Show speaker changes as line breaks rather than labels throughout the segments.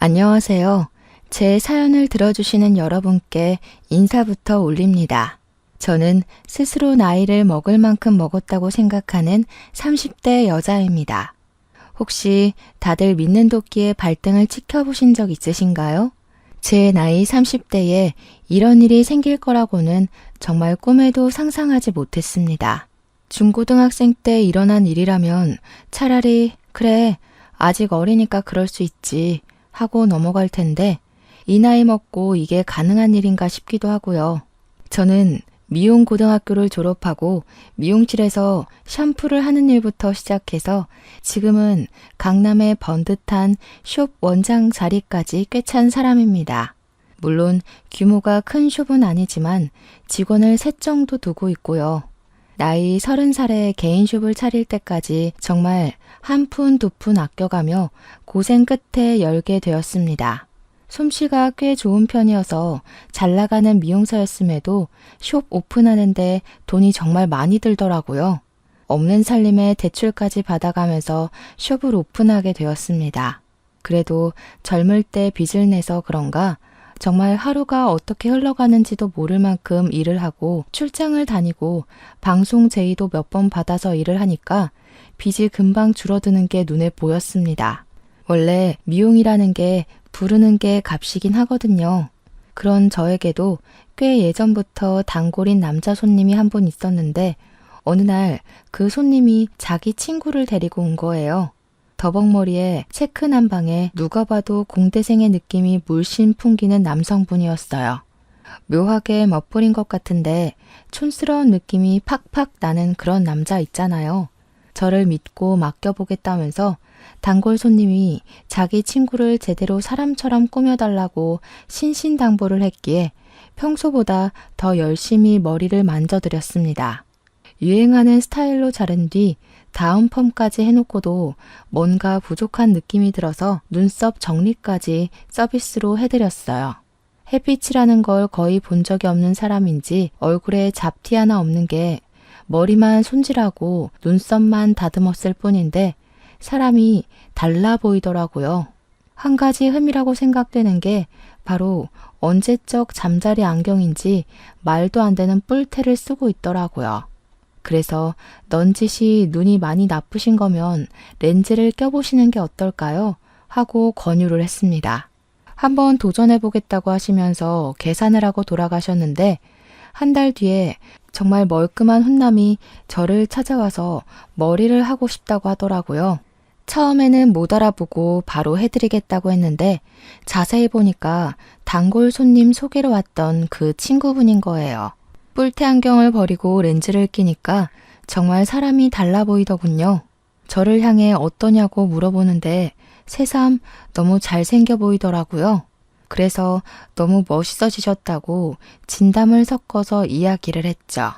안녕하세요. 제 사연을 들어주시는 여러분께 인사부터 올립니다. 저는 스스로 나이를 먹을 만큼 먹었다고 생각하는 30대 여자입니다. 혹시 다들 믿는 도끼의 발등을 찍혀보신 적 있으신가요? 제 나이 30대에 이런 일이 생길 거라고는 정말 꿈에도 상상하지 못했습니다. 중고등학생 때 일어난 일이라면 차라리 그래, 아직 어리니까 그럴 수 있지 하고 넘어갈 텐데 이 나이 먹고 이게 가능한 일인가 싶기도 하고요. 저는 미용 고등학교를 졸업하고 미용실에서 샴푸를 하는 일부터 시작해서 지금은 강남의 번듯한 숍 원장 자리까지 꽤 찬 사람입니다. 물론 규모가 큰 숍은 아니지만 직원을 3 정도 두고 있고요. 나이 30살에 개인 숍을 차릴 때까지 정말 한 푼 두 푼 아껴가며 고생 끝에 열게 되었습니다. 솜씨가 꽤 좋은 편이어서 잘 나가는 미용사였음에도 숍 오픈하는데 돈이 정말 많이 들더라고요. 없는 살림에 대출까지 받아가면서 숍을 오픈하게 되었습니다. 그래도 젊을 때 빚을 내서 그런가 정말 하루가 어떻게 흘러가는지도 모를 만큼 일을 하고 출장을 다니고 방송 제의도 몇 번 받아서 일을 하니까 빚이 금방 줄어드는 게 눈에 보였습니다. 원래 미용이라는 게 부르는 게 값이긴 하거든요. 그런 저에게도 꽤 예전부터 단골인 남자 손님이 한 분 있었는데 어느 날 그 손님이 자기 친구를 데리고 온 거예요. 더벅머리에 체크 남방에 누가 봐도 공대생의 느낌이 물씬 풍기는 남성분이었어요. 묘하게 멋부린 것 같은데 촌스러운 느낌이 팍팍 나는 그런 남자 있잖아요. 저를 믿고 맡겨보겠다면서 단골 손님이 자기 친구를 제대로 사람처럼 꾸며달라고 신신당부를 했기에 평소보다 더 열심히 머리를 만져드렸습니다. 유행하는 스타일로 자른 뒤 다운 펌까지 해놓고도 뭔가 부족한 느낌이 들어서 눈썹 정리까지 서비스로 해드렸어요. 햇빛이라는 걸 거의 본 적이 없는 사람인지 얼굴에 잡티 하나 없는 게 머리만 손질하고 눈썹만 다듬었을 뿐인데 사람이 달라 보이더라고요. 한 가지 흠이라고 생각되는 게 바로 언제적 잠자리 안경인지 말도 안 되는 뿔테를 쓰고 있더라고요. 그래서 넌지시 눈이 많이 나쁘신 거면 렌즈를 껴보시는 게 어떨까요? 하고 권유를 했습니다. 한번 도전해보겠다고 하시면서 계산을 하고 돌아가셨는데 한 달 뒤에 정말 멀끔한 훈남이 저를 찾아와서 머리를 하고 싶다고 하더라고요. 처음에는 못 알아보고 바로 해드리겠다고 했는데 자세히 보니까 단골 손님 소개로 왔던 그 친구분인 거예요. 뿔테 안경을 버리고 렌즈를 끼니까 정말 사람이 달라 보이더군요. 저를 향해 어떠냐고 물어보는데 새삼 너무 잘생겨 보이더라고요. 그래서 너무 멋있어지셨다고 진담을 섞어서 이야기를 했죠.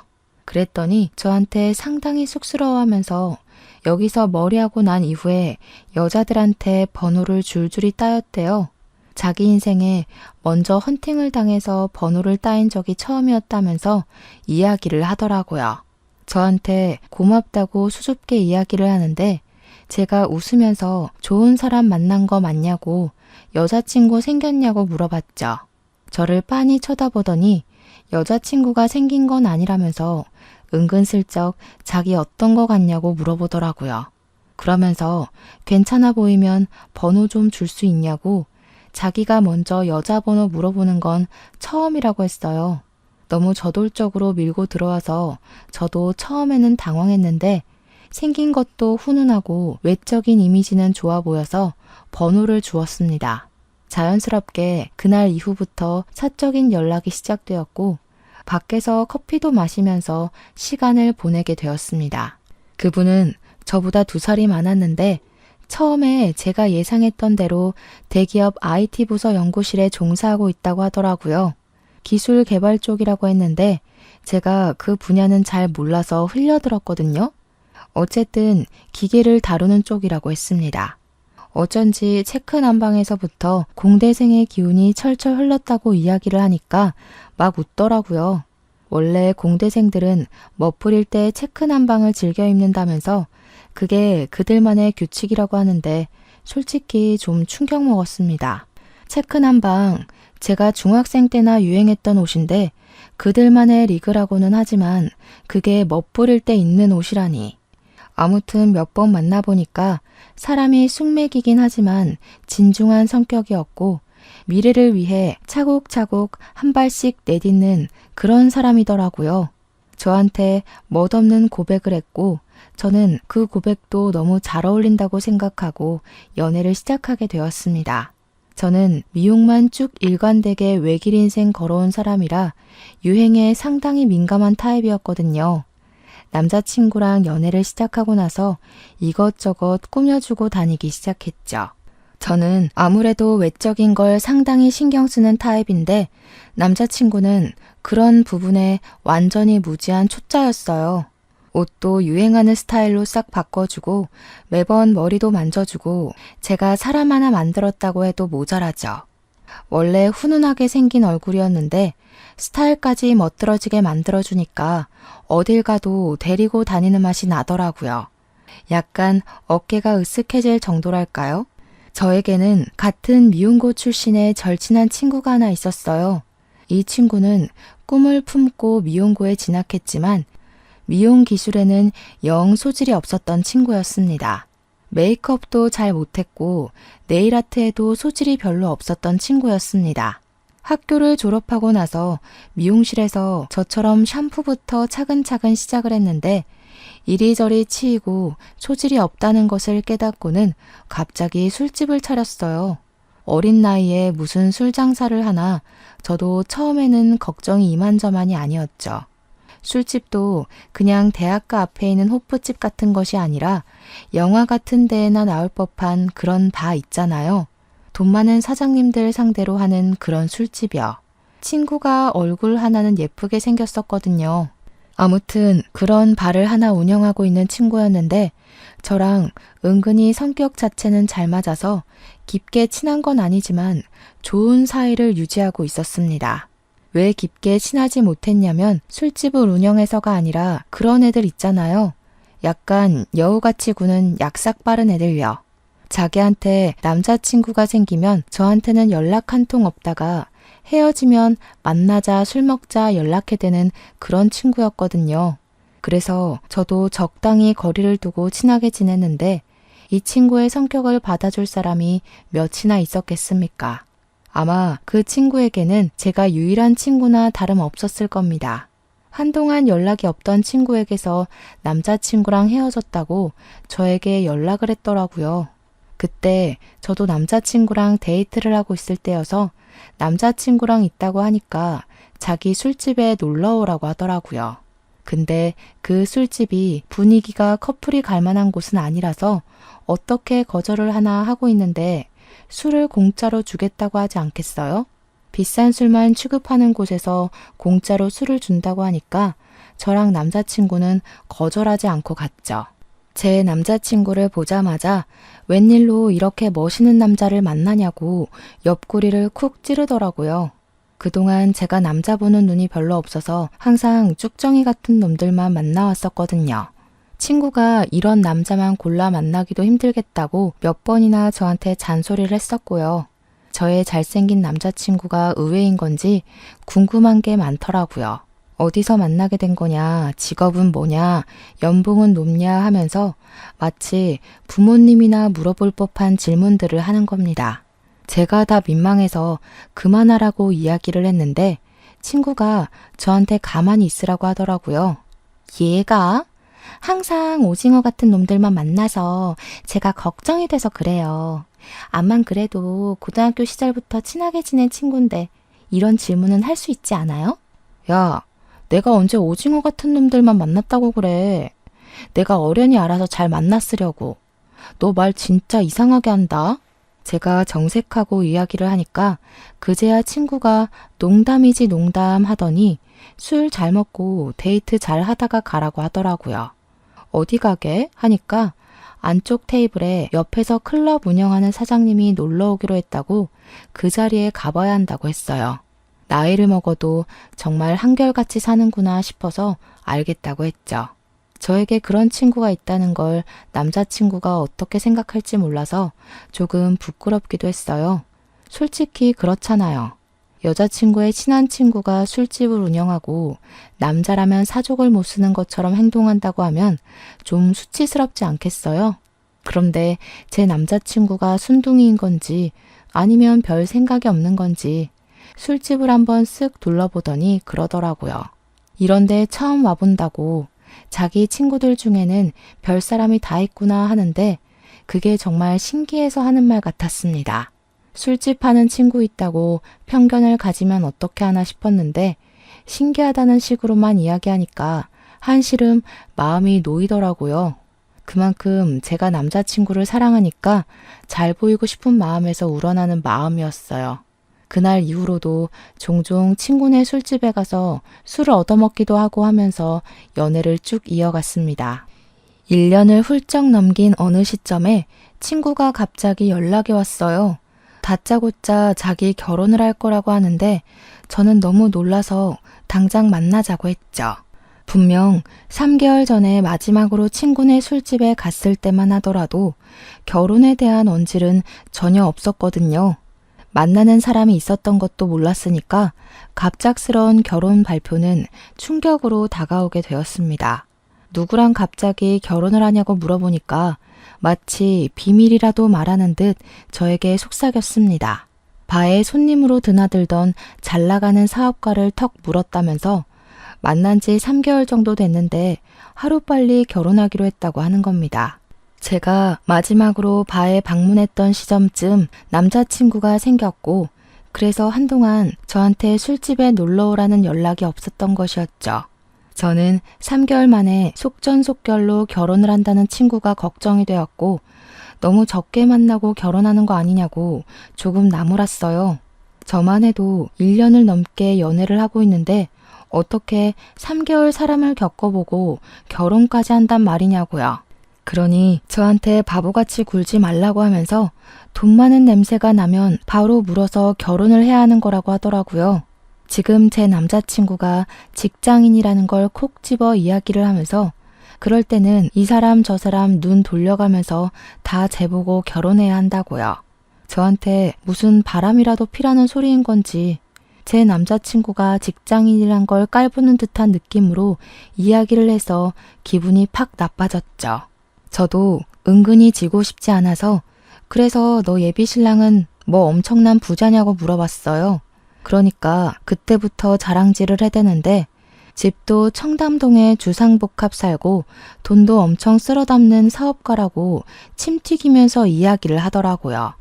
그랬더니 저한테 상당히 쑥스러워하면서 여기서 머리하고 난 이후에 여자들한테 번호를 줄줄이 따였대요. 자기 인생에 먼저 헌팅을 당해서 번호를 따인 적이 처음이었다면서 이야기를 하더라고요. 저한테 고맙다고 수줍게 이야기를 하는데 제가 웃으면서 좋은 사람 만난 거 맞냐고 여자친구 생겼냐고 물어봤죠. 저를 빤히 쳐다보더니 여자친구가 생긴 건 아니라면서 은근슬쩍 자기 어떤 거 같냐고 물어보더라고요. 그러면서 괜찮아 보이면 번호 좀 줄 수 있냐고 자기가 먼저 여자 번호 물어보는 건 처음이라고 했어요. 너무 저돌적으로 밀고 들어와서 저도 처음에는 당황했는데 생긴 것도 훈훈하고 외적인 이미지는 좋아 보여서 번호를 주었습니다. 자연스럽게 그날 이후부터 사적인 연락이 시작되었고 밖에서 커피도 마시면서 시간을 보내게 되었습니다. 그분은 저보다 2살이 많았는데 처음에 제가 예상했던 대로 대기업 IT 부서 연구실에 종사하고 있다고 하더라고요. 기술 개발 쪽이라고 했는데 제가 그 분야는 잘 몰라서 흘려들었거든요. 어쨌든 기계를 다루는 쪽이라고 했습니다. 어쩐지 체크 난방에서부터 공대생의 기운이 철철 흘렀다고 이야기를 하니까 막 웃더라고요. 원래 공대생들은 멋부릴 때 체크 난방을 즐겨 입는다면서 그게 그들만의 규칙이라고 하는데 솔직히 좀 충격 먹었습니다. 체크난 방, 제가 중학생 때나 유행했던 옷인데 그들만의 리그라고는 하지만 그게 멋부릴 때 입는 옷이라니. 아무튼 몇 번 만나보니까 사람이 쑥맥이긴 하지만 진중한 성격이었고 미래를 위해 차곡차곡 한 발씩 내딛는 그런 사람이더라고요. 저한테 멋없는 고백을 했고 저는 그 고백도 너무 잘 어울린다고 생각하고 연애를 시작하게 되었습니다. 저는 미용만 쭉 일관되게 외길 인생 걸어온 사람이라 유행에 상당히 민감한 타입이었거든요. 남자친구랑 연애를 시작하고 나서 이것저것 꾸며주고 다니기 시작했죠. 저는 아무래도 외적인 걸 상당히 신경 쓰는 타입인데 남자친구는 그런 부분에 완전히 무지한 초짜였어요. 옷도 유행하는 스타일로 싹 바꿔주고 매번 머리도 만져주고 제가 사람 하나 만들었다고 해도 모자라죠. 원래 훈훈하게 생긴 얼굴이었는데 스타일까지 멋들어지게 만들어주니까 어딜 가도 데리고 다니는 맛이 나더라고요. 약간 어깨가 으쓱해질 정도랄까요? 저에게는 같은 미용고 출신의 절친한 친구가 하나 있었어요. 이 친구는 꿈을 품고 미용고에 진학했지만 미용 기술에는 영 소질이 없었던 친구였습니다. 메이크업도 잘 못했고 네일아트에도 소질이 별로 없었던 친구였습니다. 학교를 졸업하고 나서 미용실에서 저처럼 샴푸부터 차근차근 시작을 했는데 이리저리 치이고 소질이 없다는 것을 깨닫고는 갑자기 술집을 차렸어요. 어린 나이에 무슨 술 장사를 하나 저도 처음에는 걱정이 이만저만이 아니었죠. 술집도 그냥 대학가 앞에 있는 호프집 같은 것이 아니라 영화 같은 데에나 나올 법한 그런 바 있잖아요. 돈 많은 사장님들 상대로 하는 그런 술집이요. 친구가 얼굴 하나는 예쁘게 생겼었거든요. 아무튼 그런 바를 하나 운영하고 있는 친구였는데 저랑 은근히 성격 자체는 잘 맞아서 깊게 친한 건 아니지만 좋은 사이를 유지하고 있었습니다. 왜 깊게 친하지 못했냐면 술집을 운영해서가 아니라 그런 애들 있잖아요. 약간 여우같이 구는 약삭 빠른 애들요. 자기한테 남자친구가 생기면 저한테는 연락 한 통 없다가 헤어지면 만나자 술 먹자 연락해 대는 그런 친구였거든요. 그래서 저도 적당히 거리를 두고 친하게 지냈는데 이 친구의 성격을 받아줄 사람이 몇이나 있었겠습니까? 아마 그 친구에게는 제가 유일한 친구나 다름없었을 겁니다. 한동안 연락이 없던 친구에게서 남자친구랑 헤어졌다고 저에게 연락을 했더라고요. 그때 저도 남자친구랑 데이트를 하고 있을 때여서 남자친구랑 있다고 하니까 자기 술집에 놀러 오라고 하더라고요. 근데 그 술집이 분위기가 커플이 갈 만한 곳은 아니라서 어떻게 거절을 하나 하고 있는데 술을 공짜로 주겠다고 하지 않겠어요? 비싼 술만 취급하는 곳에서 공짜로 술을 준다고 하니까 저랑 남자친구는 거절하지 않고 갔죠. 제 남자친구를 보자마자 웬일로 이렇게 멋있는 남자를 만나냐고 옆구리를 쿡 찌르더라고요. 그동안 제가 남자 보는 눈이 별로 없어서 항상 쭉정이 같은 놈들만 만나왔었거든요. 친구가 이런 남자만 골라 만나기도 힘들겠다고 몇 번이나 저한테 잔소리를 했었고요. 저의 잘생긴 남자친구가 의외인 건지 궁금한 게 많더라고요. 어디서 만나게 된 거냐, 직업은 뭐냐, 연봉은 높냐 하면서 마치 부모님이나 물어볼 법한 질문들을 하는 겁니다. 제가 다 민망해서 그만하라고 이야기를 했는데 친구가 저한테 가만히 있으라고 하더라고요. 얘가 항상 오징어 같은 놈들만 만나서 제가 걱정이 돼서 그래요. 암만 그래도 고등학교 시절부터 친하게 지낸 친구인데 이런 질문은 할 수 있지 않아요? 야, 내가 언제 오징어 같은 놈들만 만났다고 그래. 내가 어련히 알아서 잘 만났으려고. 너 말 진짜 이상하게 한다. 제가 정색하고 이야기를 하니까 그제야 친구가 농담이지 농담 하더니 술 잘 먹고 데이트 잘 하다가 가라고 하더라고요. 어디 가게? 하니까 안쪽 테이블에 옆에서 클럽 운영하는 사장님이 놀러 오기로 했다고 그 자리에 가봐야 한다고 했어요. 나이를 먹어도 정말 한결같이 사는구나 싶어서 알겠다고 했죠. 저에게 그런 친구가 있다는 걸 남자친구가 어떻게 생각할지 몰라서 조금 부끄럽기도 했어요. 솔직히 그렇잖아요. 여자친구의 친한 친구가 술집을 운영하고 남자라면 사족을 못 쓰는 것처럼 행동한다고 하면 좀 수치스럽지 않겠어요? 그런데 제 남자친구가 순둥이인 건지 아니면 별 생각이 없는 건지 술집을 한번 쓱 둘러보더니 그러더라고요. 이런데 처음 와본다고 자기 친구들 중에는 별 사람이 다 있구나 하는데 그게 정말 신기해서 하는 말 같았습니다. 술집 하는 친구 있다고 편견을 가지면 어떻게 하나 싶었는데 신기하다는 식으로만 이야기하니까 한시름 마음이 놓이더라고요. 그만큼 제가 남자친구를 사랑하니까 잘 보이고 싶은 마음에서 우러나는 마음이었어요. 그날 이후로도 종종 친구네 술집에 가서 술을 얻어먹기도 하고 하면서 연애를 쭉 이어갔습니다. 1년을 훌쩍 넘긴 어느 시점에 친구가 갑자기 연락이 왔어요. 다짜고짜 자기 결혼을 할 거라고 하는데 저는 너무 놀라서 당장 만나자고 했죠. 분명 3개월 전에 마지막으로 친구네 술집에 갔을 때만 하더라도 결혼에 대한 언질은 전혀 없었거든요. 만나는 사람이 있었던 것도 몰랐으니까 갑작스러운 결혼 발표는 충격으로 다가오게 되었습니다. 누구랑 갑자기 결혼을 하냐고 물어보니까 마치 비밀이라도 말하는 듯 저에게 속삭였습니다. 바에 손님으로 드나들던 잘 나가는 사업가를 턱 물었다면서 만난 지 3개월 정도 됐는데 하루빨리 결혼하기로 했다고 하는 겁니다. 제가 마지막으로 바에 방문했던 시점쯤 남자친구가 생겼고 그래서 한동안 저한테 술집에 놀러 오라는 연락이 없었던 것이었죠. 저는 3개월 만에 속전속결로 결혼을 한다는 친구가 걱정이 되었고 너무 적게 만나고 결혼하는 거 아니냐고 조금 나무랐어요. 저만 해도 1년을 넘게 연애를 하고 있는데 어떻게 3개월 사람을 겪어보고 결혼까지 한단 말이냐고요. 그러니 저한테 바보같이 굴지 말라고 하면서 돈 많은 냄새가 나면 바로 물어서 결혼을 해야 하는 거라고 하더라고요. 지금 제 남자친구가 직장인이라는 걸 콕 집어 이야기를 하면서 그럴 때는 이 사람 저 사람 눈 돌려가면서 다 재보고 결혼해야 한다고요. 저한테 무슨 바람이라도 피라는 소리인 건지 제 남자친구가 직장인이란 걸 깔보는 듯한 느낌으로 이야기를 해서 기분이 팍 나빠졌죠. 저도 은근히 지고 싶지 않아서 그래서 너 예비 신랑은 뭐 엄청난 부자냐고 물어봤어요. 그러니까 그때부터 자랑질을 해대는데 집도 청담동에 주상복합 살고 돈도 엄청 쓸어 담는 사업가라고 침 튀기면서 이야기를 하더라고요.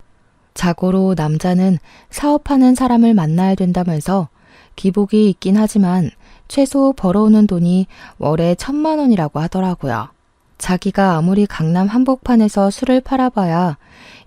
자고로 남자는 사업하는 사람을 만나야 된다면서 기복이 있긴 하지만 최소 벌어오는 돈이 월에 1,000만 원이라고 하더라고요. 자기가 아무리 강남 한복판에서 술을 팔아봐야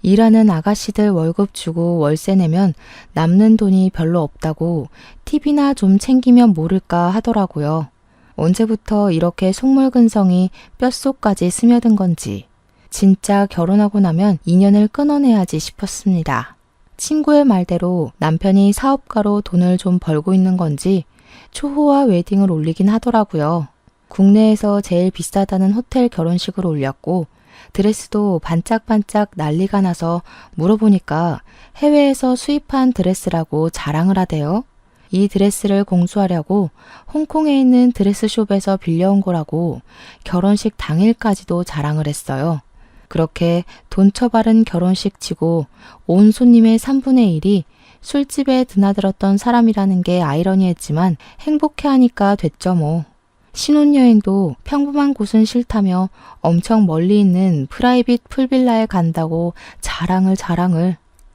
일하는 아가씨들 월급 주고 월세 내면 남는 돈이 별로 없다고 팁이나 좀 챙기면 모를까 하더라고요. 언제부터 이렇게 속물근성이 뼛속까지 스며든 건지 진짜 결혼하고 나면 인연을 끊어내야지 싶었습니다. 친구의 말대로 남편이 사업가로 돈을 좀 벌고 있는 건지 초호화 웨딩을 올리긴 하더라고요. 국내에서 제일 비싸다는 호텔 결혼식을 올렸고 드레스도 반짝반짝 난리가 나서 물어보니까 해외에서 수입한 드레스라고 자랑을 하대요. 이 드레스를 공수하려고 홍콩에 있는 드레스숍에서 빌려온 거라고 결혼식 당일까지도 자랑을 했어요. 그렇게 돈 처바른 결혼식 치고 온 손님의 3분의 1이 술집에 드나들었던 사람이라는 게 아이러니했지만 행복해하니까 됐죠 뭐. 신혼여행도 평범한 곳은 싫다며 엄청 멀리 있는 프라이빗 풀빌라에 간다고 자랑을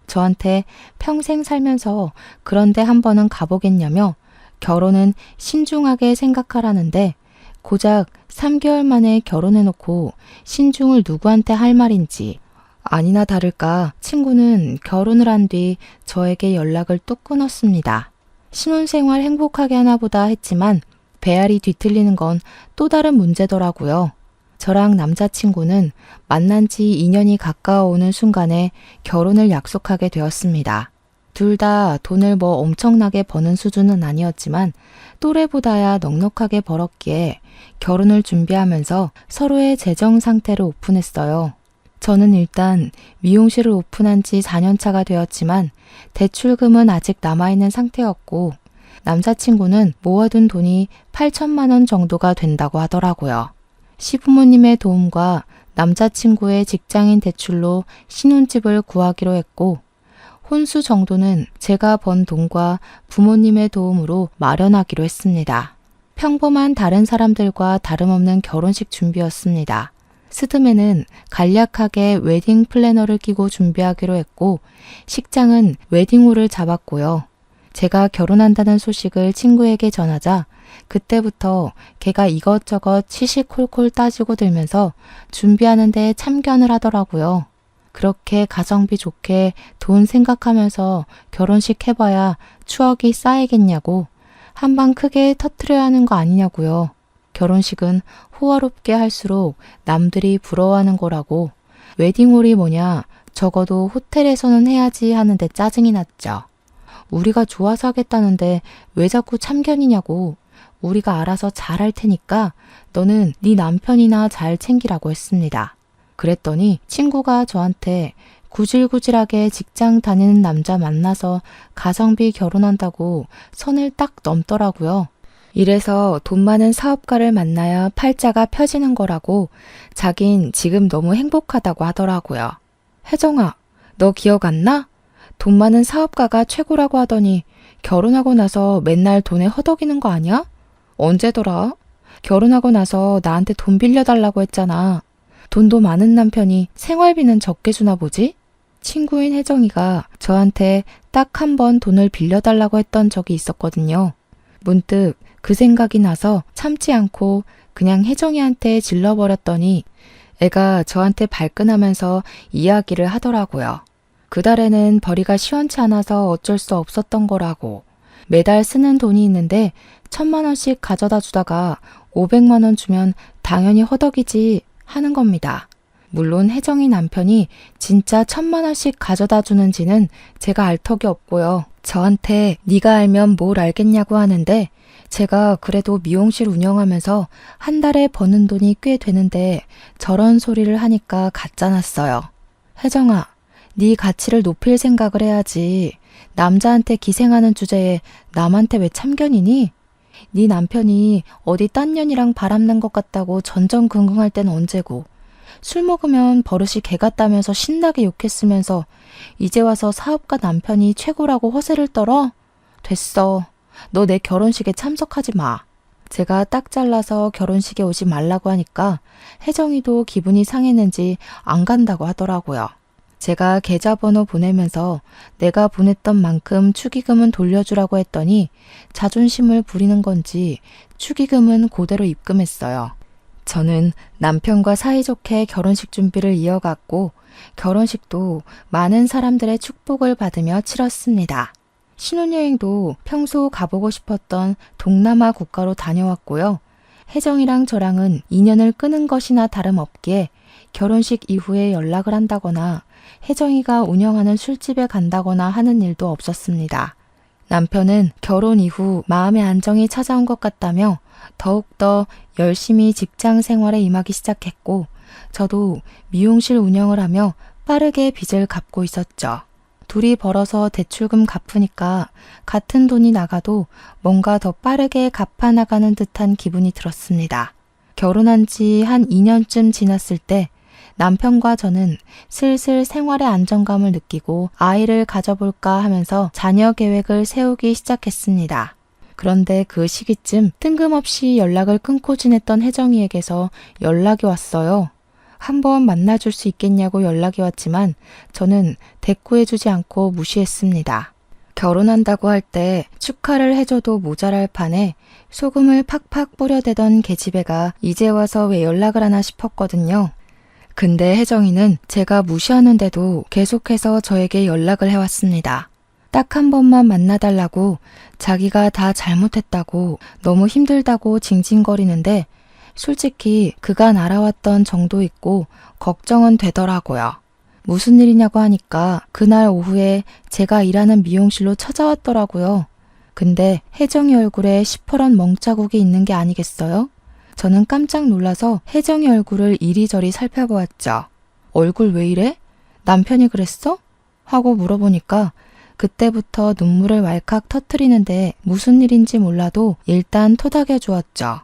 저한테 평생 살면서 그런데 한 번은 가보겠냐며 결혼은 신중하게 생각하라는데 고작 3개월 만에 결혼해놓고 신중을 누구한테 할 말인지 아니나 다를까 친구는 결혼을 한 뒤 저에게 연락을 뚝 끊었습니다. 신혼생활 행복하게 하나 보다 했지만 배알이 뒤틀리는 건 또 다른 문제더라고요. 저랑 남자친구는 만난 지 2년이 가까워오는 순간에 결혼을 약속하게 되었습니다. 둘 다 돈을 뭐 엄청나게 버는 수준은 아니었지만 또래보다야 넉넉하게 벌었기에 결혼을 준비하면서 서로의 재정 상태를 오픈했어요. 저는 일단 미용실을 오픈한 지 4년 차가 되었지만 대출금은 아직 남아있는 상태였고 남자친구는 모아둔 돈이 8천만 원 정도가 된다고 하더라고요. 시부모님의 도움과 남자친구의 직장인 대출로 신혼집을 구하기로 했고 혼수 정도는 제가 번 돈과 부모님의 도움으로 마련하기로 했습니다. 평범한 다른 사람들과 다름없는 결혼식 준비였습니다. 스드메는 간략하게 웨딩 플래너를 끼고 준비하기로 했고 식장은 웨딩홀을 잡았고요. 제가 결혼한다는 소식을 친구에게 전하자 그때부터 걔가 이것저것 시시콜콜 따지고 들면서 준비하는 데 참견을 하더라고요. 그렇게 가성비 좋게 돈 생각하면서 결혼식 해봐야 추억이 쌓이겠냐고 한방 크게 터트려야 하는 거 아니냐고요. 결혼식은 호화롭게 할수록 남들이 부러워하는 거라고 웨딩홀이 뭐냐 적어도 호텔에서는 해야지 하는데 짜증이 났죠. 우리가 좋아서 하겠다는데 왜 자꾸 참견이냐고 우리가 알아서 잘할 테니까 너는 네 남편이나 잘 챙기라고 했습니다. 그랬더니 친구가 저한테 구질구질하게 직장 다니는 남자 만나서 가성비 결혼한다고 선을 딱 넘더라고요. 이래서 돈 많은 사업가를 만나야 팔자가 펴지는 거라고 자긴 지금 너무 행복하다고 하더라고요. 혜정아, 너 기억 안 나? 돈 많은 사업가가 최고라고 하더니 결혼하고 나서 맨날 돈에 허덕이는 거 아니야? 언제더라? 결혼하고 나서 나한테 돈 빌려달라고 했잖아. 돈도 많은 남편이 생활비는 적게 주나 보지? 친구인 혜정이가 저한테 딱 한 번 돈을 빌려달라고 했던 적이 있었거든요. 문득 그 생각이 나서 참지 않고 그냥 혜정이한테 질러버렸더니 애가 저한테 발끈하면서 이야기를 하더라고요. 그달에는 벌이가 시원치 않아서 어쩔 수 없었던 거라고. 매달 쓰는 돈이 있는데 1,000만 원씩 가져다 주다가 500만 원 주면 당연히 허덕이지 하는 겁니다. 물론 혜정이 남편이 진짜 1,000만 원씩 가져다 주는지는 제가 알 턱이 없고요. 저한테 네가 알면 뭘 알겠냐고 하는데 제가 그래도 미용실 운영하면서 한 달에 버는 돈이 꽤 되는데 저런 소리를 하니까 가짜났어요. 혜정아, 네 가치를 높일 생각을 해야지. 남자한테 기생하는 주제에 남한테 왜 참견이니? 네 남편이 어디 딴 년이랑 바람난 것 같다고 전전긍긍할 땐 언제고 술 먹으면 버릇이 개 같다면서 신나게 욕했으면서 이제 와서 사업가 남편이 최고라고 허세를 떨어? 됐어. 너 내 결혼식에 참석하지 마. 제가 딱 잘라서 결혼식에 오지 말라고 하니까 혜정이도 기분이 상했는지 안 간다고 하더라고요. 제가 계좌번호 보내면서 내가 보냈던 만큼 축의금은 돌려주라고 했더니 자존심을 부리는 건지 축의금은 그대로 입금했어요. 저는 남편과 사이좋게 결혼식 준비를 이어갔고 결혼식도 많은 사람들의 축복을 받으며 치렀습니다. 신혼여행도 평소 가보고 싶었던 동남아 국가로 다녀왔고요. 혜정이랑 저랑은 인연을 끄는 것이나 다름없기에 결혼식 이후에 연락을 한다거나 혜정이가 운영하는 술집에 간다거나 하는 일도 없었습니다. 남편은 결혼 이후 마음의 안정이 찾아온 것 같다며 더욱더 열심히 직장 생활에 임하기 시작했고 저도 미용실 운영을 하며 빠르게 빚을 갚고 있었죠. 둘이 벌어서 대출금 갚으니까 같은 돈이 나가도 뭔가 더 빠르게 갚아나가는 듯한 기분이 들었습니다. 결혼한 지 한 2년쯤 지났을 때 남편과 저는 슬슬 생활의 안정감을 느끼고 아이를 가져볼까 하면서 자녀 계획을 세우기 시작했습니다. 그런데 그 시기쯤 뜬금없이 연락을 끊고 지냈던 혜정이에게서 연락이 왔어요. 한번 만나줄 수 있겠냐고 연락이 왔지만 저는 대꾸해주지 않고 무시했습니다. 결혼한다고 할 때 축하를 해줘도 모자랄 판에 소금을 팍팍 뿌려대던 계집애가 이제 와서 왜 연락을 하나 싶었거든요. 근데 혜정이는 제가 무시하는데도 계속해서 저에게 연락을 해왔습니다. 딱 한 번만 만나달라고 자기가 다 잘못했다고 너무 힘들다고 징징거리는데 솔직히 그간 알아왔던 정도 있고 걱정은 되더라고요. 무슨 일이냐고 하니까 그날 오후에 제가 일하는 미용실로 찾아왔더라고요. 근데 혜정이 얼굴에 시퍼런 멍자국이 있는 게 아니겠어요? 저는 깜짝 놀라서 혜정이 얼굴을 이리저리 살펴보았죠. 얼굴 왜 이래? 남편이 그랬어? 하고 물어보니까 그때부터 눈물을 왈칵 터트리는데 무슨 일인지 몰라도 일단 토닥여 주었죠.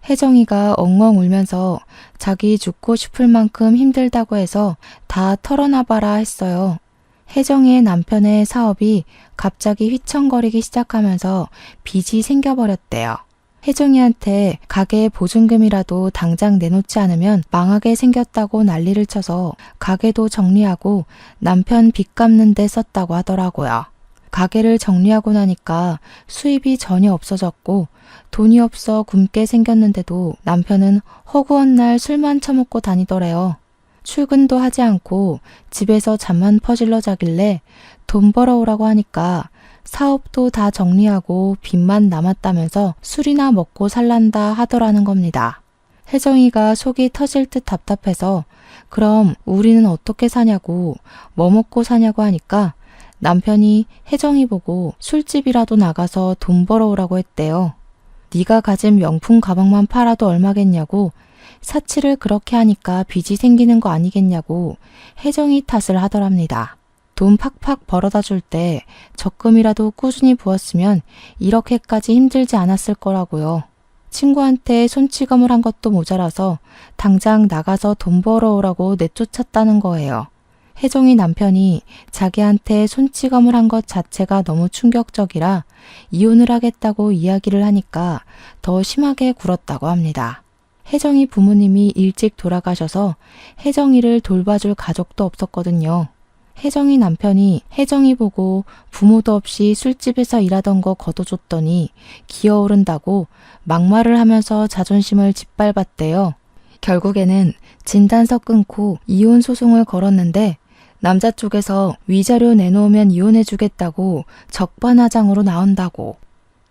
혜정이가 엉엉 울면서 자기 죽고 싶을 만큼 힘들다고 해서 다 털어놔봐라 했어요. 혜정이의 남편의 사업이 갑자기 휘청거리기 시작하면서 빚이 생겨버렸대요. 혜정이한테 가게 보증금이라도 당장 내놓지 않으면 망하게 생겼다고 난리를 쳐서 가게도 정리하고 남편 빚 갚는 데 썼다고 하더라고요. 가게를 정리하고 나니까 수입이 전혀 없어졌고 돈이 없어 굶게 생겼는데도 남편은 허구한 날 술만 처먹고 다니더래요. 출근도 하지 않고 집에서 잠만 퍼질러 자길래 돈 벌어오라고 하니까 사업도 다 정리하고 빚만 남았다면서 술이나 먹고 살란다 하더라는 겁니다. 혜정이가 속이 터질 듯 답답해서 그럼 우리는 어떻게 사냐고 뭐 먹고 사냐고 하니까 남편이 혜정이 보고 술집이라도 나가서 돈 벌어오라고 했대요. 네가 가진 명품 가방만 팔아도 얼마겠냐고 사치를 그렇게 하니까 빚이 생기는 거 아니겠냐고 혜정이 탓을 하더랍니다. 돈 팍팍 벌어다 줄 때 적금이라도 꾸준히 부었으면 이렇게까지 힘들지 않았을 거라고요. 친구한테 손찌검을 한 것도 모자라서 당장 나가서 돈 벌어오라고 내쫓았다는 거예요. 혜정이 남편이 자기한테 손찌검을 한 것 자체가 너무 충격적이라 이혼을 하겠다고 이야기를 하니까 더 심하게 굴었다고 합니다. 혜정이 부모님이 일찍 돌아가셔서 혜정이를 돌봐줄 가족도 없었거든요. 혜정이 남편이 혜정이 보고 부모도 없이 술집에서 일하던 거 거둬줬더니 기어오른다고 막말을 하면서 자존심을 짓밟았대요. 결국에는 진단서 끊고 이혼 소송을 걸었는데 남자 쪽에서 위자료 내놓으면 이혼해주겠다고 적반하장으로 나온다고.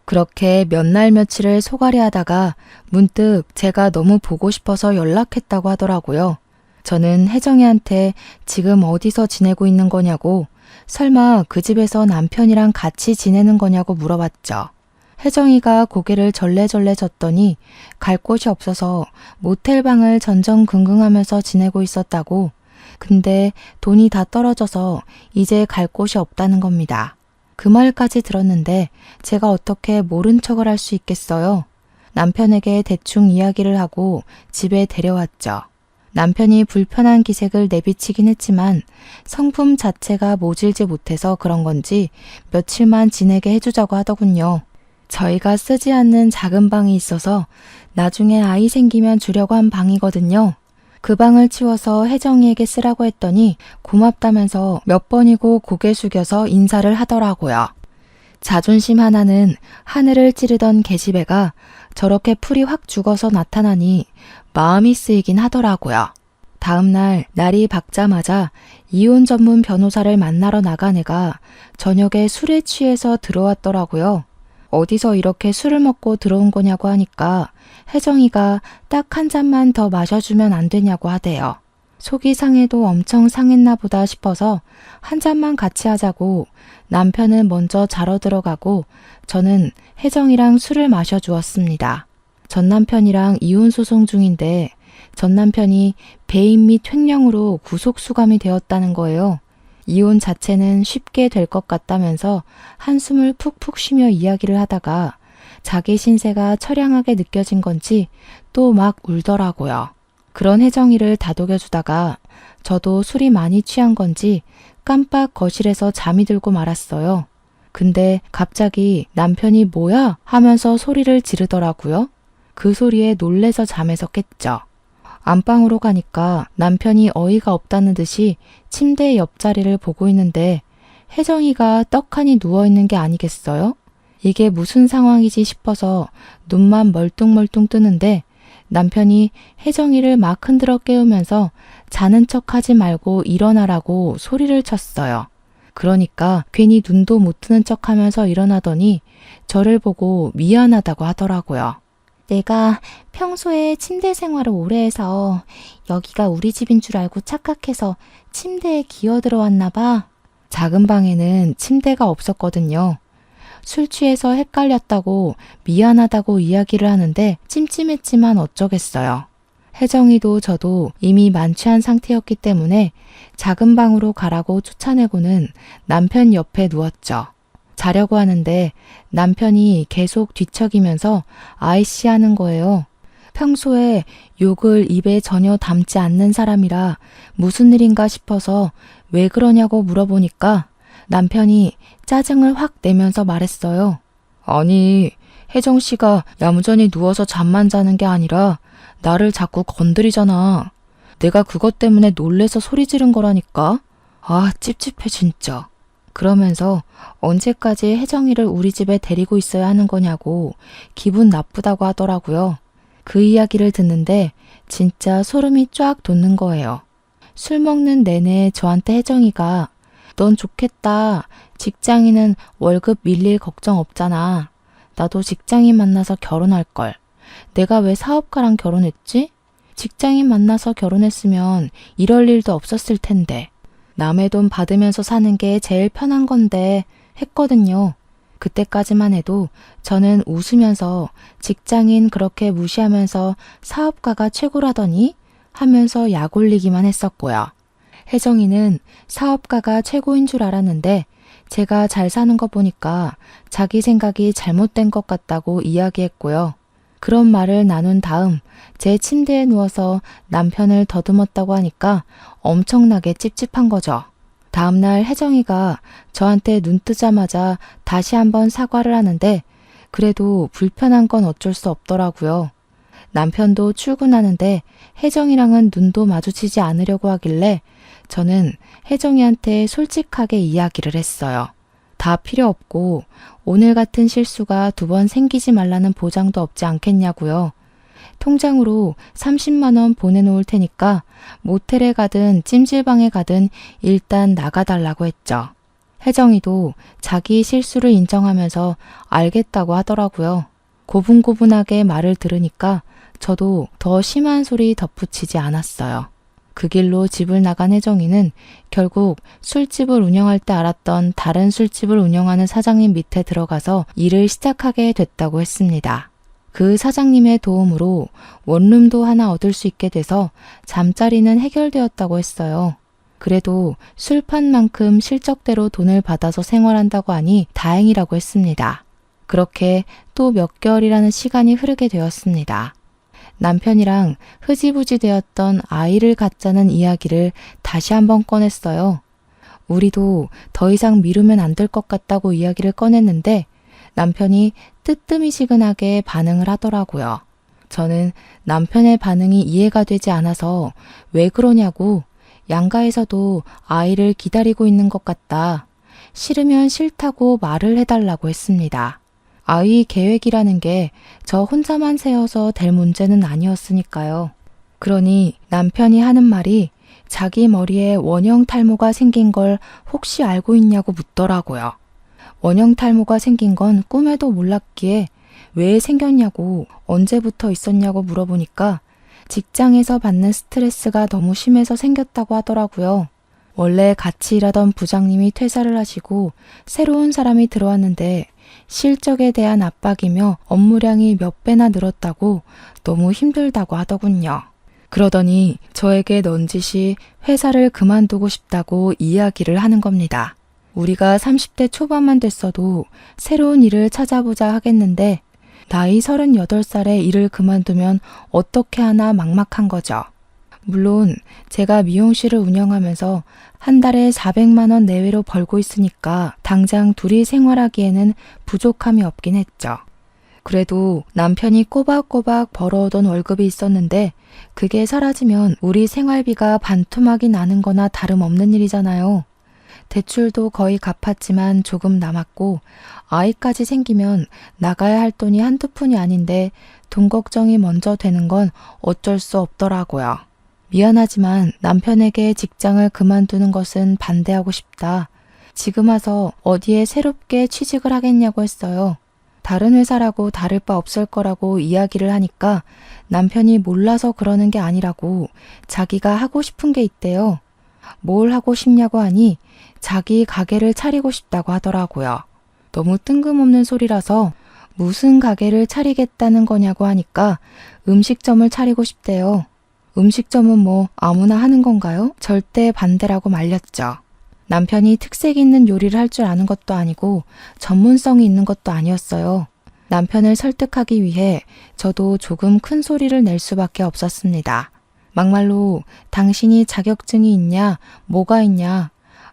그렇게 몇 날 며칠을 소갈이 하다가 문득 제가 너무 보고 싶어서 연락했다고 하더라고요. 저는 혜정이한테 지금 어디서 지내고 있는 거냐고, 설마 그 집에서 남편이랑 같이 지내는 거냐고 물어봤죠. 혜정이가 고개를 절레절레 졌더니 갈 곳이 없어서 모텔방을 전전긍긍하면서 지내고 있었다고. 근데 돈이 다 떨어져서 이제 갈 곳이 없다는 겁니다. 그 말까지 들었는데 제가 어떻게 모른 척을 할 수 있겠어요? 남편에게 대충 이야기를 하고 집에 데려왔죠. 남편이 불편한 기색을 내비치긴 했지만 성품 자체가 모질지 못해서 그런 건지 며칠만 지내게 해주자고 하더군요. 저희가 쓰지 않는 작은 방이 있어서 나중에 아이 생기면 주려고 한 방이거든요. 그 방을 치워서 혜정이에게 쓰라고 했더니 고맙다면서 몇 번이고 고개 숙여서 인사를 하더라고요. 자존심 하나는 하늘을 찌르던 계집애가 저렇게 풀이 확 죽어서 나타나니 마음이 쓰이긴 하더라고요. 다음 날 날이 밝자마자 이혼 전문 변호사를 만나러 나간 애가 저녁에 술에 취해서 들어왔더라고요. 어디서 이렇게 술을 먹고 들어온 거냐고 하니까 혜정이가 딱 한 잔만 더 마셔주면 안 되냐고 하대요. 속이 상해도 엄청 상했나 보다 싶어서 한 잔만 같이 하자고 남편은 먼저 자러 들어가고 저는 혜정이랑 술을 마셔주었습니다. 전 남편이랑 이혼 소송 중인데 전 남편이 배임 및 횡령으로 구속수감이 되었다는 거예요. 이혼 자체는 쉽게 될 것 같다면서 한숨을 푹푹 쉬며 이야기를 하다가 자기 신세가 처량하게 느껴진 건지 또 막 울더라고요. 그런 혜정이를 다독여주다가 저도 술이 많이 취한 건지 깜빡 거실에서 잠이 들고 말았어요. 근데 갑자기 남편이 뭐야? 하면서 소리를 지르더라고요. 그 소리에 놀래서 잠에서 깼죠. 안방으로 가니까 남편이 어이가 없다는 듯이 침대 옆자리를 보고 있는데 혜정이가 떡하니 누워있는 게 아니겠어요? 이게 무슨 상황이지 싶어서 눈만 멀뚱멀뚱 뜨는데 남편이 혜정이를 막 흔들어 깨우면서 자는 척하지 말고 일어나라고 소리를 쳤어요. 그러니까 괜히 눈도 못 뜨는 척하면서 일어나더니 저를 보고 미안하다고 하더라고요. 내가 평소에 침대 생활을 오래 해서 여기가 우리 집인 줄 알고 착각해서 침대에 기어 들어왔나 봐. 작은 방에는 침대가 없었거든요. 술 취해서 헷갈렸다고 미안하다고 이야기를 하는데 찜찜했지만 어쩌겠어요. 혜정이도 저도 이미 만취한 상태였기 때문에 작은 방으로 가라고 쫓아내고는 남편 옆에 누웠죠. 자려고 하는데 남편이 계속 뒤척이면서 아이씨 하는 거예요. 평소에 욕을 입에 전혀 담지 않는 사람이라 무슨 일인가 싶어서 왜 그러냐고 물어보니까 남편이 짜증을 확 내면서 말했어요. 아니, 혜정 씨가 야무전히 누워서 잠만 자는 게 아니라 나를 자꾸 건드리잖아. 내가 그것 때문에 놀래서 소리 지른 거라니까. 아, 찝찝해 진짜. 그러면서 언제까지 혜정이를 우리 집에 데리고 있어야 하는 거냐고 기분 나쁘다고 하더라고요. 그 이야기를 듣는데 진짜 소름이 쫙 돋는 거예요. 술 먹는 내내 저한테 혜정이가 넌 좋겠다. 직장인은 월급 밀릴 걱정 없잖아. 나도 직장인 만나서 결혼할걸. 내가 왜 사업가랑 결혼했지? 직장인 만나서 결혼했으면 이럴 일도 없었을 텐데. 남의 돈 받으면서 사는 게 제일 편한 건데 했거든요. 그때까지만 해도 저는 웃으면서 직장인 그렇게 무시하면서 사업가가 최고라더니 하면서 약 올리기만 했었고요. 혜정이는 사업가가 최고인 줄 알았는데 제가 잘 사는 거 보니까 자기 생각이 잘못된 것 같다고 이야기했고요. 그런 말을 나눈 다음 제 침대에 누워서 남편을 더듬었다고 하니까 엄청나게 찝찝한 거죠. 다음날 혜정이가 저한테 눈 뜨자마자 다시 한번 사과를 하는데 그래도 불편한 건 어쩔 수 없더라고요. 남편도 출근하는데 혜정이랑은 눈도 마주치지 않으려고 하길래 저는 혜정이한테 솔직하게 이야기를 했어요. 다 필요 없고 오늘 같은 실수가 2번 생기지 말라는 보장도 없지 않겠냐고요. 통장으로 30만 원 보내놓을 테니까 모텔에 가든 찜질방에 가든 일단 나가달라고 했죠. 혜정이도 자기 실수를 인정하면서 알겠다고 하더라고요. 고분고분하게 말을 들으니까 저도 더 심한 소리 덧붙이지 않았어요. 그 길로 집을 나간 혜정이는 결국 술집을 운영할 때 알았던 다른 술집을 운영하는 사장님 밑에 들어가서 일을 시작하게 됐다고 했습니다. 그 사장님의 도움으로 원룸도 하나 얻을 수 있게 돼서 잠자리는 해결되었다고 했어요. 그래도 술판만큼 실적대로 돈을 받아서 생활한다고 하니 다행이라고 했습니다. 그렇게 또 몇 개월이라는 시간이 흐르게 되었습니다. 남편이랑 흐지부지 되었던 아이를 갖자는 이야기를 다시 한번 꺼냈어요. 우리도 더 이상 미루면 안 될 것 같다고 이야기를 꺼냈는데 남편이 뜨뜨미시근하게 반응을 하더라고요. 저는 남편의 반응이 이해가 되지 않아서 왜 그러냐고 양가에서도 아이를 기다리고 있는 것 같다. 싫으면 싫다고 말을 해달라고 했습니다. 아이 계획이라는 게 저 혼자만 세워서 될 문제는 아니었으니까요. 그러니 남편이 하는 말이 자기 머리에 원형 탈모가 생긴 걸 혹시 알고 있냐고 묻더라고요. 원형 탈모가 생긴 건 꿈에도 몰랐기에 왜 생겼냐고 언제부터 있었냐고 물어보니까 직장에서 받는 스트레스가 너무 심해서 생겼다고 하더라고요. 원래 같이 일하던 부장님이 퇴사를 하시고 새로운 사람이 들어왔는데 실적에 대한 압박이며 업무량이 몇 배나 늘었다고 너무 힘들다고 하더군요. 그러더니 저에게 넌지시 회사를 그만두고 싶다고 이야기를 하는 겁니다. 우리가 30대 초반만 됐어도 새로운 일을 찾아보자 하겠는데 나이 38살에 일을 그만두면 어떻게 하나 막막한 거죠. 물론 제가 미용실을 운영하면서 한 달에 400만 원 내외로 벌고 있으니까 당장 둘이 생활하기에는 부족함이 없긴 했죠. 그래도 남편이 꼬박꼬박 벌어오던 월급이 있었는데 그게 사라지면 우리 생활비가 반토막이 나는 거나 다름없는 일이잖아요. 대출도 거의 갚았지만 조금 남았고 아이까지 생기면 나가야 할 돈이 한두 푼이 아닌데 돈 걱정이 먼저 되는 건 어쩔 수 없더라고요. 미안하지만 남편에게 직장을 그만두는 것은 반대하고 싶다. 지금 와서 어디에 새롭게 취직을 하겠냐고 했어요. 다른 회사라고 다를 바 없을 거라고 이야기를 하니까 남편이 몰라서 그러는 게 아니라고 자기가 하고 싶은 게 있대요. 뭘 하고 싶냐고 하니 자기 가게를 차리고 싶다고 하더라고요. 너무 뜬금없는 소리라서 무슨 가게를 차리겠다는 거냐고 하니까 음식점을 차리고 싶대요. 음식점은 뭐 아무나 하는 건가요? 절대 반대라고 말렸죠. 남편이 특색 있는 요리를 할 줄 아는 것도 아니고 전문성이 있는 것도 아니었어요. 남편을 설득하기 위해 저도 조금 큰 소리를 낼 수밖에 없었습니다. 막말로 당신이 자격증이 있냐, 뭐가 있냐,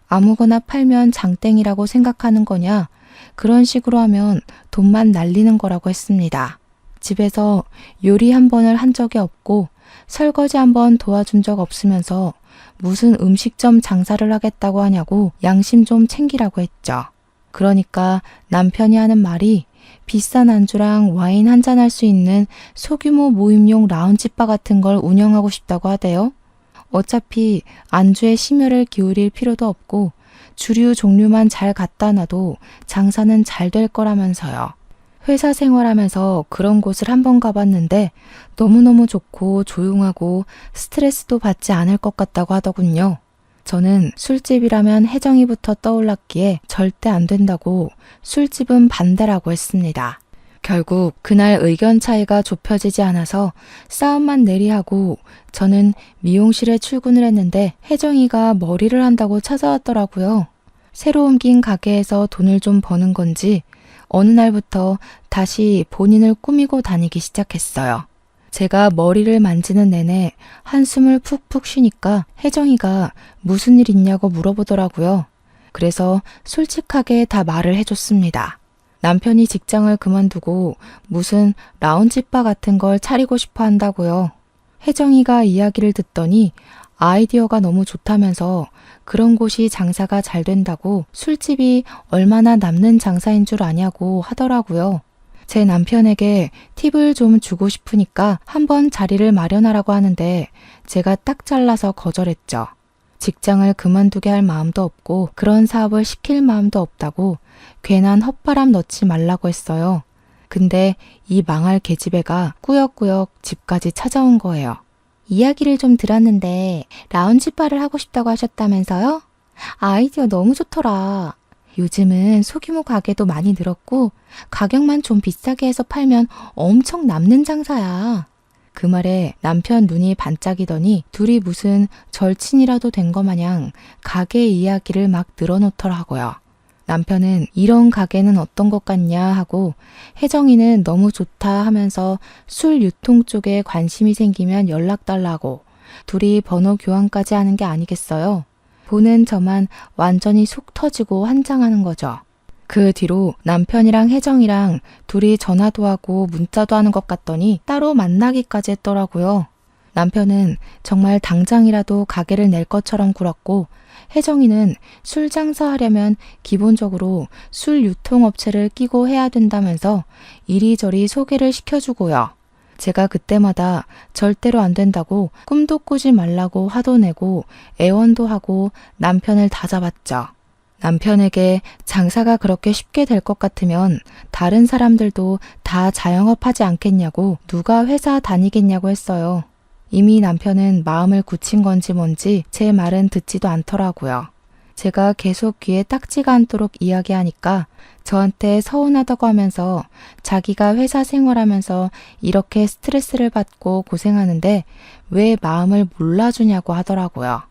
아무거나 팔면 장땡이라고 생각하는 거냐, 그런 식으로 하면 돈만 날리는 거라고 했습니다. 집에서 요리 한 번을 한 적이 없고 설거지 한 번 도와준 적 없으면서 무슨 음식점 장사를 하겠다고 하냐고 양심 좀 챙기라고 했죠. 그러니까 남편이 하는 말이 비싼 안주랑 와인 한잔 할 수 있는 소규모 모임용 라운지바 같은 걸 운영하고 싶다고 하대요. 어차피 안주에 심혈을 기울일 필요도 없고 주류 종류만 잘 갖다 놔도 장사는 잘 될 거라면서요. 회사 생활하면서 그런 곳을 한번 가봤는데 너무너무 좋고 조용하고 스트레스도 받지 않을 것 같다고 하더군요. 저는 술집이라면 혜정이부터 떠올랐기에 절대 안 된다고 술집은 반대라고 했습니다. 결국 그날 의견 차이가 좁혀지지 않아서 싸움만 내리하고 저는 미용실에 출근을 했는데 혜정이가 머리를 한다고 찾아왔더라고요. 새로 옮긴 가게에서 돈을 좀 버는 건지 어느 날부터 다시 본인을 꾸미고 다니기 시작했어요. 제가 머리를 만지는 내내 한숨을 푹푹 쉬니까 혜정이가 무슨 일 있냐고 물어보더라고요. 그래서 솔직하게 다 말을 해줬습니다. 남편이 직장을 그만두고 무슨 라운지바 같은 걸 차리고 싶어 한다고요. 혜정이가 이야기를 듣더니 아이디어가 너무 좋다면서 그런 곳이 장사가 잘 된다고 술집이 얼마나 남는 장사인 줄 아냐고 하더라고요. 제 남편에게 팁을 좀 주고 싶으니까 한번 자리를 마련하라고 하는데 제가 딱 잘라서 거절했죠. 직장을 그만두게 할 마음도 없고 그런 사업을 시킬 마음도 없다고 괜한 헛바람 넣지 말라고 했어요. 근데 이 망할 계집애가 꾸역꾸역 집까지 찾아온 거예요. 이야기를 좀 들었는데 라운지바를 하고 싶다고 하셨다면서요? 아이디어 너무 좋더라. 요즘은 소규모 가게도 많이 늘었고 가격만 좀 비싸게 해서 팔면 엄청 남는 장사야. 그 말에 남편 눈이 반짝이더니 둘이 무슨 절친이라도 된 거 마냥 가게 이야기를 막 늘어놓더라고요. 남편은 이런 가게는 어떤 것 같냐 하고 혜정이는 너무 좋다 하면서 술 유통 쪽에 관심이 생기면 연락 달라고 둘이 번호 교환까지 하는 게 아니겠어요? 보는 저만 완전히 속 터지고 환장하는 거죠. 그 뒤로 남편이랑 혜정이랑 둘이 전화도 하고 문자도 하는 것 같더니 따로 만나기까지 했더라고요. 남편은 정말 당장이라도 가게를 낼 것처럼 굴었고 혜정이는 술 장사하려면 기본적으로 술 유통업체를 끼고 해야 된다면서 이리저리 소개를 시켜주고요. 제가 그때마다 절대로 안 된다고 꿈도 꾸지 말라고 화도 내고 애원도 하고 남편을 다잡았죠. 남편에게 장사가 그렇게 쉽게 될 것 같으면 다른 사람들도 다 자영업하지 않겠냐고 누가 회사 다니겠냐고 했어요. 이미 남편은 마음을 굳힌 건지 뭔지 제 말은 듣지도 않더라고요. 제가 계속 귀에 딱지가 않도록 이야기하니까 저한테 서운하다고 하면서 자기가 회사 생활하면서 이렇게 스트레스를 받고 고생하는데 왜 마음을 몰라주냐고 하더라고요.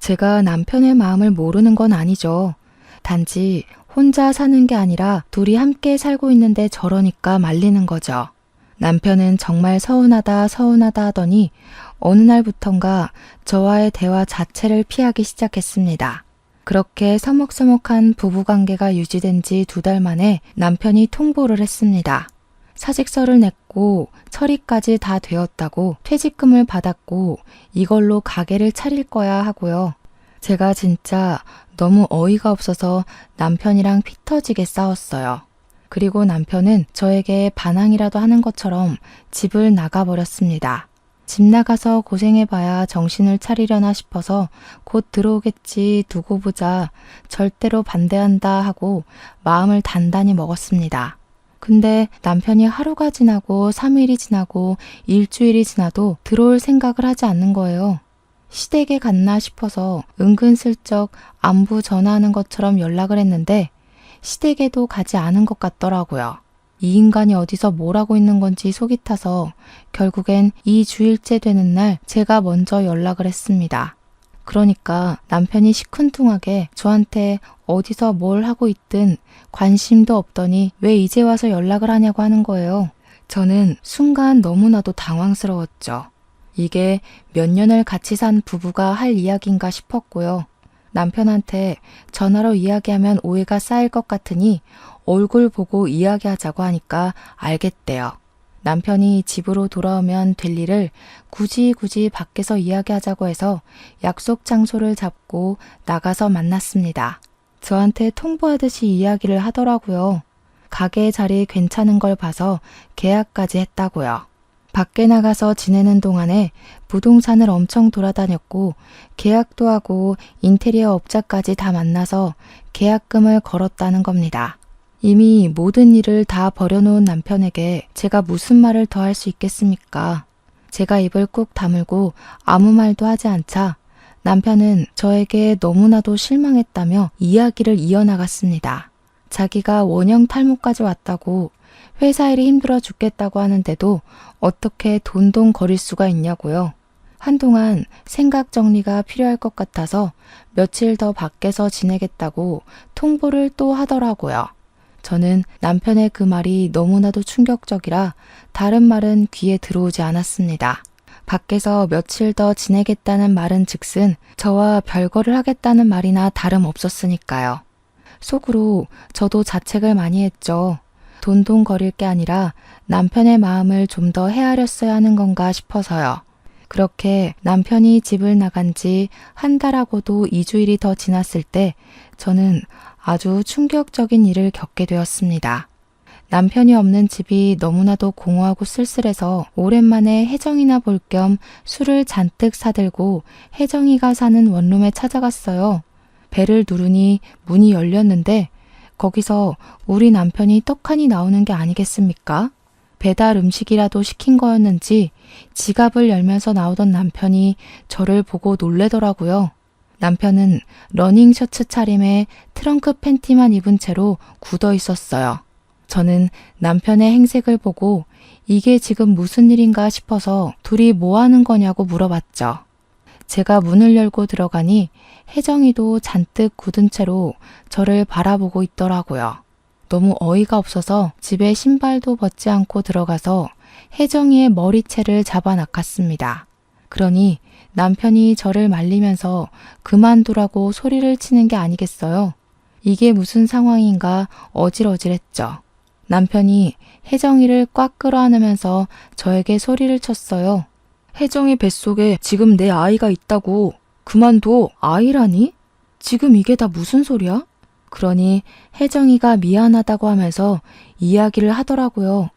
제가 남편의 마음을 모르는 건 아니죠. 단지 혼자 사는 게 아니라 둘이 함께 살고 있는데 저러니까 말리는 거죠. 남편은 정말 서운하다 하더니 어느 날부턴가 저와의 대화 자체를 피하기 시작했습니다. 그렇게 서먹서먹한 부부관계가 유지된 지 2달 만에 남편이 통보를 했습니다. 사직서를 냈고 처리까지 다 되었다고 퇴직금을 받았고 이걸로 가게를 차릴 거야 하고요. 제가 진짜 너무 어이가 없어서 남편이랑 피 터지게 싸웠어요. 그리고 남편은 저에게 반항이라도 하는 것처럼 집을 나가버렸습니다. 집 나가서 고생해봐야 정신을 차리려나 싶어서 곧 들어오겠지 두고 보자 절대로 반대한다 하고 마음을 단단히 먹었습니다. 근데 남편이 하루가 지나고 3일이 지나고 일주일이 지나도 들어올 생각을 하지 않는 거예요. 시댁에 갔나 싶어서 은근슬쩍 안부 전화하는 것처럼 연락을 했는데 시댁에도 가지 않은 것 같더라고요. 이 인간이 어디서 뭘 하고 있는 건지 속이 타서 결국엔 2주일째 되는 날 제가 먼저 연락을 했습니다. 그러니까 남편이 시큰둥하게 저한테 어디서 뭘 하고 있든 관심도 없더니 왜 이제 와서 연락을 하냐고 하는 거예요. 저는 순간 너무나도 당황스러웠죠. 이게 몇 년을 같이 산 부부가 할 이야기인가 싶었고요. 남편한테 전화로 이야기하면 오해가 쌓일 것 같으니 얼굴 보고 이야기하자고 하니까 알겠대요. 남편이 집으로 돌아오면 될 일을 굳이 밖에서 이야기하자고 해서 약속 장소를 잡고 나가서 만났습니다. 저한테 통보하듯이 이야기를 하더라고요. 가게 자리 괜찮은 걸 봐서 계약까지 했다고요. 밖에 나가서 지내는 동안에 부동산을 엄청 돌아다녔고 계약도 하고 인테리어 업자까지 다 만나서 계약금을 걸었다는 겁니다. 이미 모든 일을 다 버려놓은 남편에게 제가 무슨 말을 더 할 수 있겠습니까? 제가 입을 꾹 다물고 아무 말도 하지 않자 남편은 저에게 너무나도 실망했다며 이야기를 이어나갔습니다. 자기가 원형 탈모까지 왔다고 회사 일이 힘들어 죽겠다고 하는데도 어떻게 돈거릴 수가 있냐고요. 한동안 생각 정리가 필요할 것 같아서 며칠 더 밖에서 지내겠다고 통보를 또 하더라고요. 저는 남편의 그 말이 너무나도 충격적이라 다른 말은 귀에 들어오지 않았습니다. 밖에서 며칠 더 지내겠다는 말은 즉슨 저와 별거를 하겠다는 말이나 다름없었으니까요. 속으로 저도 자책을 많이 했죠. 돈거릴 게 아니라 남편의 마음을 좀 더 헤아렸어야 하는 건가 싶어서요. 그렇게 남편이 집을 나간 지 한 달하고도 2주일이 더 지났을 때 저는 아주 충격적인 일을 겪게 되었습니다. 남편이 없는 집이 너무나도 공허하고 쓸쓸해서 오랜만에 혜정이나 볼 겸 술을 잔뜩 사들고 혜정이가 사는 원룸에 찾아갔어요. 벨을 누르니 문이 열렸는데 거기서 우리 남편이 떡하니 나오는 게 아니겠습니까? 배달 음식이라도 시킨 거였는지 지갑을 열면서 나오던 남편이 저를 보고 놀래더라고요. 남편은 러닝 셔츠 차림에 트렁크 팬티만 입은 채로 굳어 있었어요. 저는 남편의 행색을 보고 이게 지금 무슨 일인가 싶어서 둘이 뭐 하는 거냐고 물어봤죠. 제가 문을 열고 들어가니 혜정이도 잔뜩 굳은 채로 저를 바라보고 있더라고요. 너무 어이가 없어서 집에 신발도 벗지 않고 들어가서 혜정이의 머리채를 잡아 낚았습니다. 그러니 남편이 저를 말리면서 그만두라고 소리를 치는 게 아니겠어요. 이게 무슨 상황인가 어질어질했죠. 남편이 혜정이를 꽉 끌어안으면서 저에게 소리를 쳤어요. 혜정이 뱃속에 지금 내 아이가 있다고. 그만둬. 아이라니? 지금 이게 다 무슨 소리야? 그러니 혜정이가 미안하다고 하면서 이야기를 하더라고요.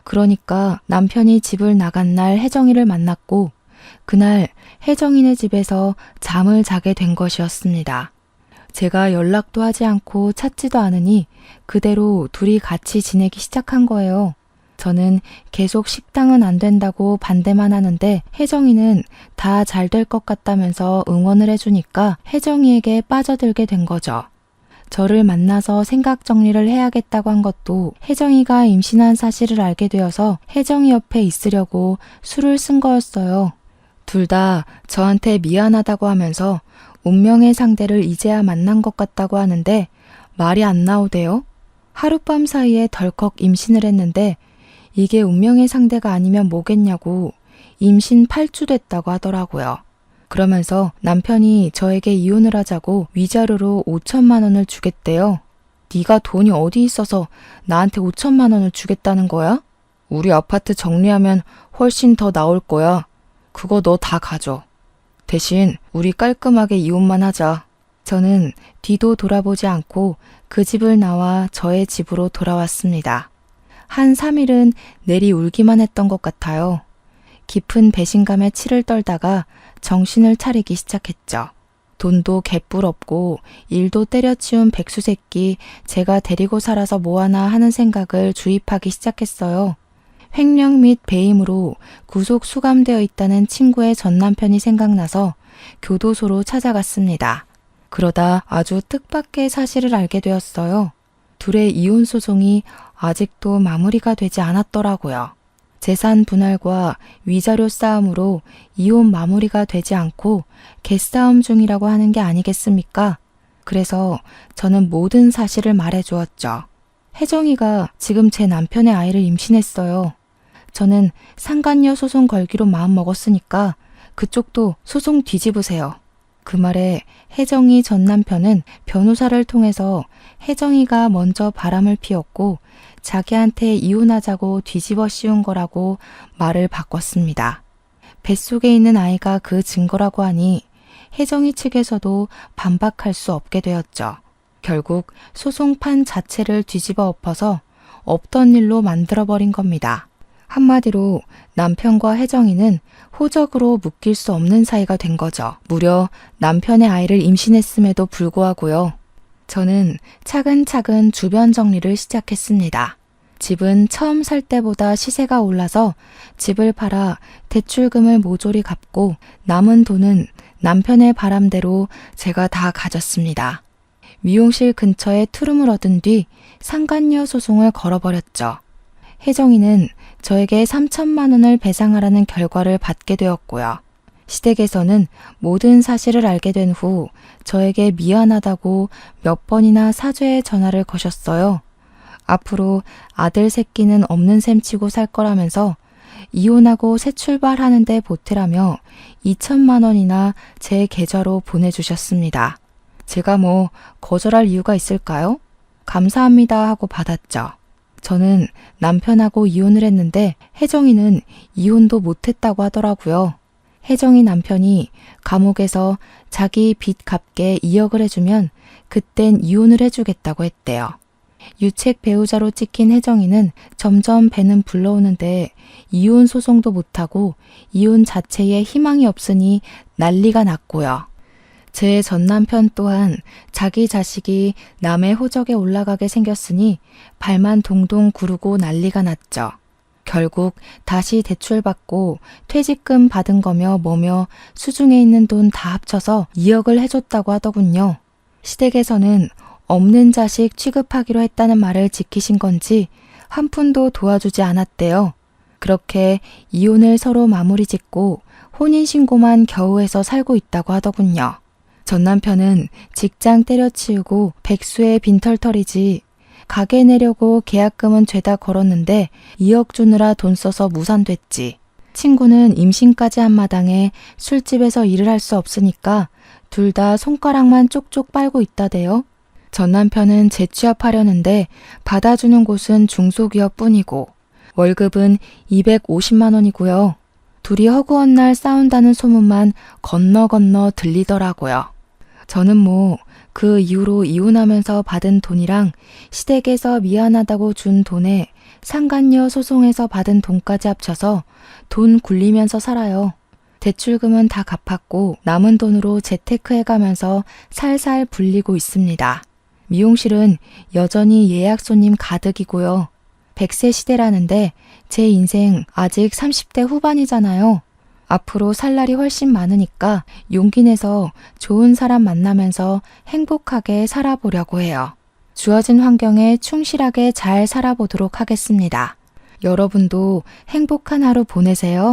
그러니까 남편이 집을 나간 날 혜정이를 만났고 그날 혜정이네 집에서 잠을 자게 된 것이었습니다. 제가 연락도 하지 않고 찾지도 않으니 그대로 둘이 같이 지내기 시작한 거예요. 저는 계속 식당은 안 된다고 반대만 하는데 혜정이는 다 잘 될 것 같다면서 응원을 해주니까 혜정이에게 빠져들게 된 거죠. 저를 만나서 생각 정리를 해야겠다고 한 것도 혜정이가 임신한 사실을 알게 되어서 혜정이 옆에 있으려고 술을 쓴 거였어요. 둘 다 저한테 미안하다고 하면서 운명의 상대를 이제야 만난 것 같다고 하는데 말이 안 나오대요. 하룻밤 사이에 덜컥 임신을 했는데 이게 운명의 상대가 아니면 뭐겠냐고 임신 8주 됐다고 하더라고요. 그러면서 남편이 저에게 이혼을 하자고 위자료로 5천만 원을 주겠대요. 네가 돈이 어디 있어서 나한테 5천만 원을 주겠다는 거야? 우리 아파트 정리하면 훨씬 더 나올 거야. 그거 너 다 가져. 대신 우리 깔끔하게 이혼만 하자. 저는 뒤도 돌아보지 않고 그 집을 나와 저의 집으로 돌아왔습니다. 한 3일은 내리 울기만 했던 것 같아요. 깊은 배신감에 치를 떨다가 정신을 차리기 시작했죠. 돈도 개뿔 없고 일도 때려치운 백수새끼 제가 데리고 살아서 뭐하나 하는 생각을 주입하기 시작했어요. 횡령 및 배임으로 구속 수감되어 있다는 친구의 전남편이 생각나서 교도소로 찾아갔습니다. 그러다 아주 뜻밖의 사실을 알게 되었어요. 둘의 이혼 소송이 아직도 마무리가 되지 않았더라고요. 재산 분할과 위자료 싸움으로 이혼 마무리가 되지 않고 개싸움 중이라고 하는 게 아니겠습니까? 그래서 저는 모든 사실을 말해주었죠. 혜정이가 지금 제 남편의 아이를 임신했어요. 저는 상간녀 소송 걸기로 마음먹었으니까 그쪽도 소송 뒤집으세요. 그 말에 혜정이 전 남편은 변호사를 통해서 혜정이가 먼저 바람을 피웠고 자기한테 이혼하자고 뒤집어 씌운 거라고 말을 바꿨습니다. 뱃속에 있는 아이가 그 증거라고 하니 혜정이 측에서도 반박할 수 없게 되었죠. 결국 소송판 자체를 뒤집어 엎어서 없던 일로 만들어버린 겁니다. 한마디로 남편과 혜정이는 호적으로 묶일 수 없는 사이가 된 거죠. 무려 남편의 아이를 임신했음에도 불구하고요. 저는 차근차근 주변 정리를 시작했습니다. 집은 처음 살 때보다 시세가 올라서 집을 팔아 대출금을 모조리 갚고 남은 돈은 남편의 바람대로 제가 다 가졌습니다. 미용실 근처에 투룸을 얻은 뒤 상간녀 소송을 걸어버렸죠. 혜정이는 저에게 3천만 원을 배상하라는 결과를 받게 되었고요. 시댁에서는 모든 사실을 알게 된 후 저에게 미안하다고 몇 번이나 사죄의 전화를 거셨어요. 앞으로 아들 새끼는 없는 셈 치고 살 거라면서 이혼하고 새 출발하는데 보태라며 2천만 원이나 제 계좌로 보내주셨습니다. 제가 뭐 거절할 이유가 있을까요? 감사합니다 하고 받았죠. 저는 남편하고 이혼을 했는데 혜정이는 이혼도 못했다고 하더라고요. 혜정이 남편이 감옥에서 자기 빚 갚게 2억을 해주면 그땐 이혼을 해주겠다고 했대요. 유책 배우자로 찍힌 혜정이는 점점 배는 불러오는데 이혼 소송도 못하고 이혼 자체에 희망이 없으니 난리가 났고요. 제 전남편 또한 자기 자식이 남의 호적에 올라가게 생겼으니 발만 동동 구르고 난리가 났죠. 결국 다시 대출받고 퇴직금 받은 거며 뭐며 수중에 있는 돈 다 합쳐서 2억을 해줬다고 하더군요. 시댁에서는 없는 자식 취급하기로 했다는 말을 지키신 건지 한 푼도 도와주지 않았대요. 그렇게 이혼을 서로 마무리 짓고 혼인신고만 겨우 해서 살고 있다고 하더군요. 전 남편은 직장 때려치우고 백수의 빈털털이지 가게 내려고 계약금은 죄다 걸었는데 2억 주느라 돈 써서 무산됐지. 친구는 임신까지 한 마당에 술집에서 일을 할 수 없으니까 둘 다 손가락만 쪽쪽 빨고 있다대요. 전 남편은 재취업하려는데 받아주는 곳은 중소기업 뿐이고 월급은 250만 원이고요. 둘이 허구한 날 싸운다는 소문만 건너 들리더라고요. 저는 뭐 그 이후로 이혼하면서 받은 돈이랑 시댁에서 미안하다고 준 돈에 상간녀 소송에서 받은 돈까지 합쳐서 돈 굴리면서 살아요. 대출금은 다 갚았고 남은 돈으로 재테크 해가면서 살살 불리고 있습니다. 미용실은 여전히 예약 손님 가득이고요. 100세 시대라는데 제 인생 아직 30대 후반이잖아요. 앞으로 살 날이 훨씬 많으니까 용기 내서 좋은 사람 만나면서 행복하게 살아보려고 해요. 주어진 환경에 충실하게 잘 살아보도록 하겠습니다. 여러분도 행복한 하루 보내세요.